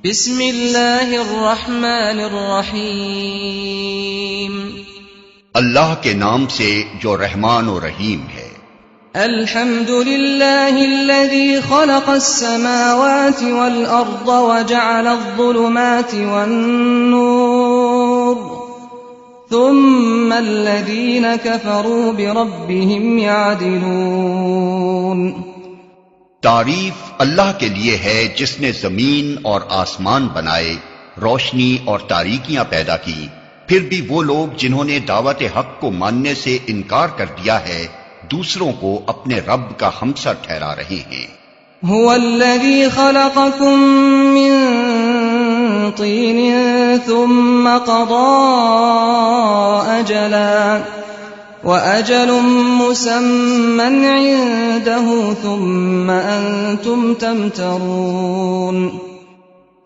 بسم اللہ الرحمن الرحیم اللہ کے نام سے جو رحمان و رحیم ہے۔ الحمد للہ الذی خلق السماوات والارض وجعل الظلمات والنور ثم الذین کفروا بربهم یعدلون۔ تعریف اللہ کے لیے ہے جس نے زمین اور آسمان بنائے، روشنی اور تاریکیاں پیدا کی، پھر بھی وہ لوگ جنہوں نے دعوت حق کو ماننے سے انکار کر دیا ہے دوسروں کو اپنے رب کا ہمسر ٹھہرا رہے ہیں۔ هو الذی خلقکم من طین ثم قضى اجلا وَأَجَلٌ مُّسَمًّى عِندَهُ ثُمَّ أَنتُمْ تَمْتَرُونَ۔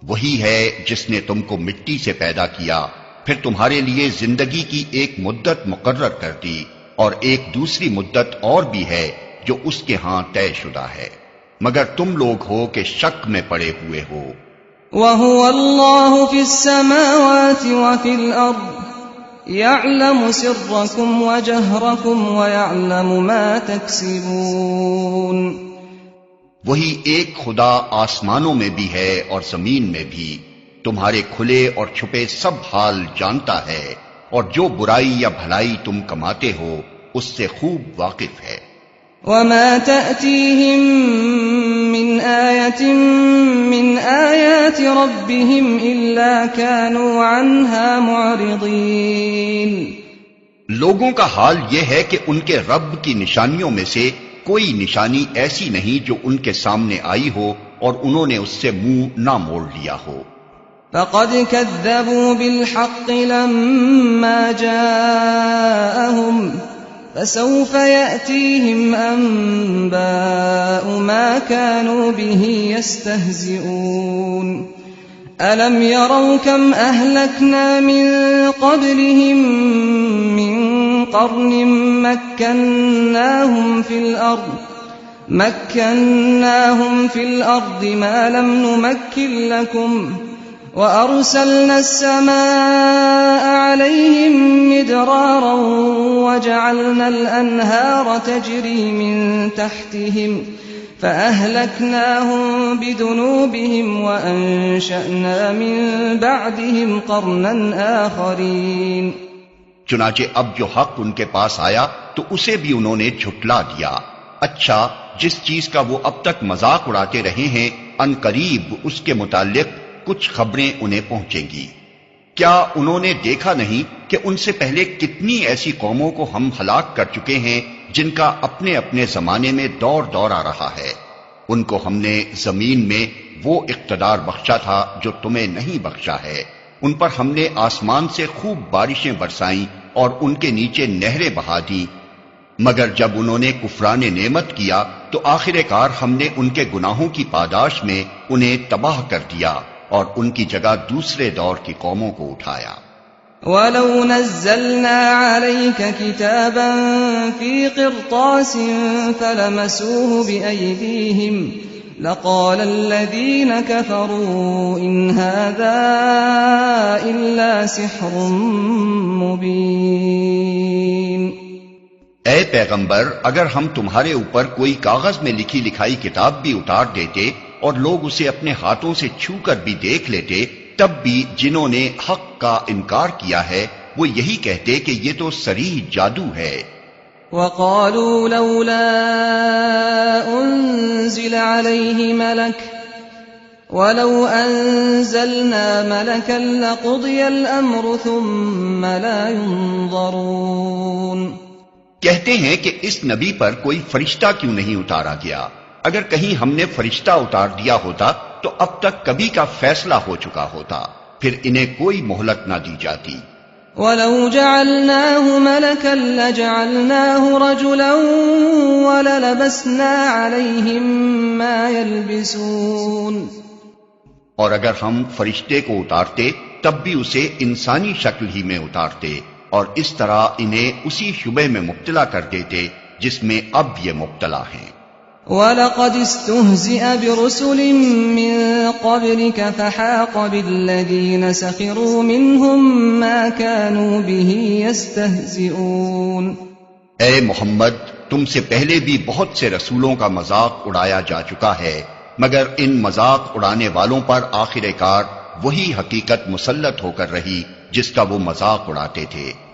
وہی ہے جس نے تم کو مٹی سے پیدا کیا، پھر تمہارے لیے زندگی کی ایک مدت مقرر کر دی، اور ایک دوسری مدت اور بھی ہے جو اس کے ہاں طے شدہ ہے، مگر تم لوگ ہو کہ شک میں پڑے ہوئے ہو۔ وَهُوَ اللَّهُ فِي السَّمَاوَاتِ وَفِي الْأَرْضِ يَعْلَمُ سِرَّكُمْ وَجَهْرَكُمْ وَيَعْلَمُ مَا تَكْسِبُونَ۔ وہی ایک خدا آسمانوں میں بھی ہے اور زمین میں بھی، تمہارے کھلے اور چھپے سب حال جانتا ہے، اور جو برائی یا بھلائی تم کماتے ہو اس سے خوب واقف ہے۔ وَمَا تَأْتِيهِم مِّنْ آيَةٍ مِّنْ آيَاتِ رَبِّهِمْ إِلَّا كَانُوا عَنْهَا مُعْرِضِينَ۔ لوگوں کا حال یہ ہے کہ ان کے رب کی نشانیوں میں سے کوئی نشانی ایسی نہیں جو ان کے سامنے آئی ہو اور انہوں نے اس سے منہ نہ موڑ لیا ہو۔ فَقَدْ كَذَّبُوا بِالْحَقِّ لَمَّا جَاءَهُمْ فَسَوْفَ يَأْتِيهِمْ أَنبَاءُ مَا كَانُوا بِهِ يَسْتَهْزِئُونَ۔ أَلَمْ يَرَوْا كَمْ أَهْلَكْنَا مِنْ قَبْلِهِمْ مِنْ قَرْنٍ مَكَّنَّاهُمْ فِي الْأَرْضِ مَا لَمْ نُمَكِّنْ لَكُمْ وَأَرْسَلْنَا السَّمَاءَ عَلَيْهِمْ مِدْرَارًا وَجَعَلْنَا الْأَنْهَارَ تَجْرِي مِنْ تَحْتِهِمْ فَأَهْلَكْنَاهُمْ بِذُنُوبِهِمْ وَأَنشَأْنَا مِنْ بَعْدِهِمْ قَرْنًا آخَرِينَ۔ چنانچہ اب جو حق ان کے پاس آیا تو اسے بھی انہوں نے جھٹلا دیا۔ اچھا، جس چیز کا وہ اب تک مذاق اڑاتے رہے ہیں ان قریب اس کے متعلق کچھ خبریں انہیں پہنچیں گی۔ کیا انہوں نے دیکھا نہیں کہ ان سے پہلے کتنی ایسی قوموں کو ہم ہلاک کر چکے ہیں جن کا اپنے اپنے زمانے میں دور آ رہا ہے؟ ان کو ہم نے زمین میں وہ اقتدار بخشا تھا جو تمہیں نہیں بخشا ہے، ان پر ہم نے آسمان سے خوب بارشیں برسائیں اور ان کے نیچے نہریں بہا دیں، مگر جب انہوں نے کفران نعمت کیا تو آخر کار ہم نے ان کے گناہوں کی پاداش میں انہیں تباہ کر دیا اور ان کی جگہ دوسرے دور کی قوموں کو اٹھایا۔ وَلَوْ نَزَّلْنَا عَلَيْكَ كِتَابًا فِي قِرْطَاسٍ فَلَمَسُوهُ بِأَيْدِيهِمْ لَقَالَ الَّذِينَ كَفَرُوا إِنْ هَذَا إِلَّا سِحْرٌ مُبِينٌ۔ اے پیغمبر، اگر ہم تمہارے اوپر کوئی کاغذ میں لکھی لکھائی کتاب بھی اتار دیتے اور لوگ اسے اپنے ہاتھوں سے چھو کر بھی دیکھ لیتے، تب بھی جنہوں نے حق کا انکار کیا ہے وہ یہی کہتے کہ یہ تو صریح جادو ہے۔ وَقَالُوا لَوْلَا أُنزِلَ عَلَيْهِ مَلَكٌ وَلَوْ أَنزَلْنَا مَلَكًا لَقُضِيَ الْأَمْرُ ثُمَّ لَا يُنظَرُونَ۔ کہتے ہیں کہ اس نبی پر کوئی فرشتہ کیوں نہیں اتارا گیا؟ اگر کہیں ہم نے فرشتہ اتار دیا ہوتا تو اب تک کبھی کا فیصلہ ہو چکا ہوتا، پھر انہیں کوئی مہلت نہ دی جاتی۔ وَلَوْ جَعَلْنَاهُ مَلَكًا لَجَعَلْنَاهُ رَجُلًا وَلَلَبَسْنَا عَلَيْهِمْ مَا يَلْبِسُونَ۔ اور اگر ہم فرشتے کو اتارتے تب بھی اسے انسانی شکل ہی میں اتارتے، اور اس طرح انہیں اسی شبہ میں مبتلا کر دیتے جس میں اب یہ مبتلا ہیں۔ وَلَقَدِ اسْتُهْزِئَ بِرُسُلٍ مِّن قَبْلِكَ فَحَاقَ بِالَّذِينَ سَخِرُوا مِنْهُم مَّا كَانُوا بِهِ يَسْتَهْزِئُونَ۔ اے محمد، تم سے پہلے بھی بہت سے رسولوں کا مذاق اڑایا جا چکا ہے، مگر ان مذاق اڑانے والوں پر آخر کار وہی حقیقت مسلط ہو کر رہی جس کا وہ مذاق اڑاتے تھے۔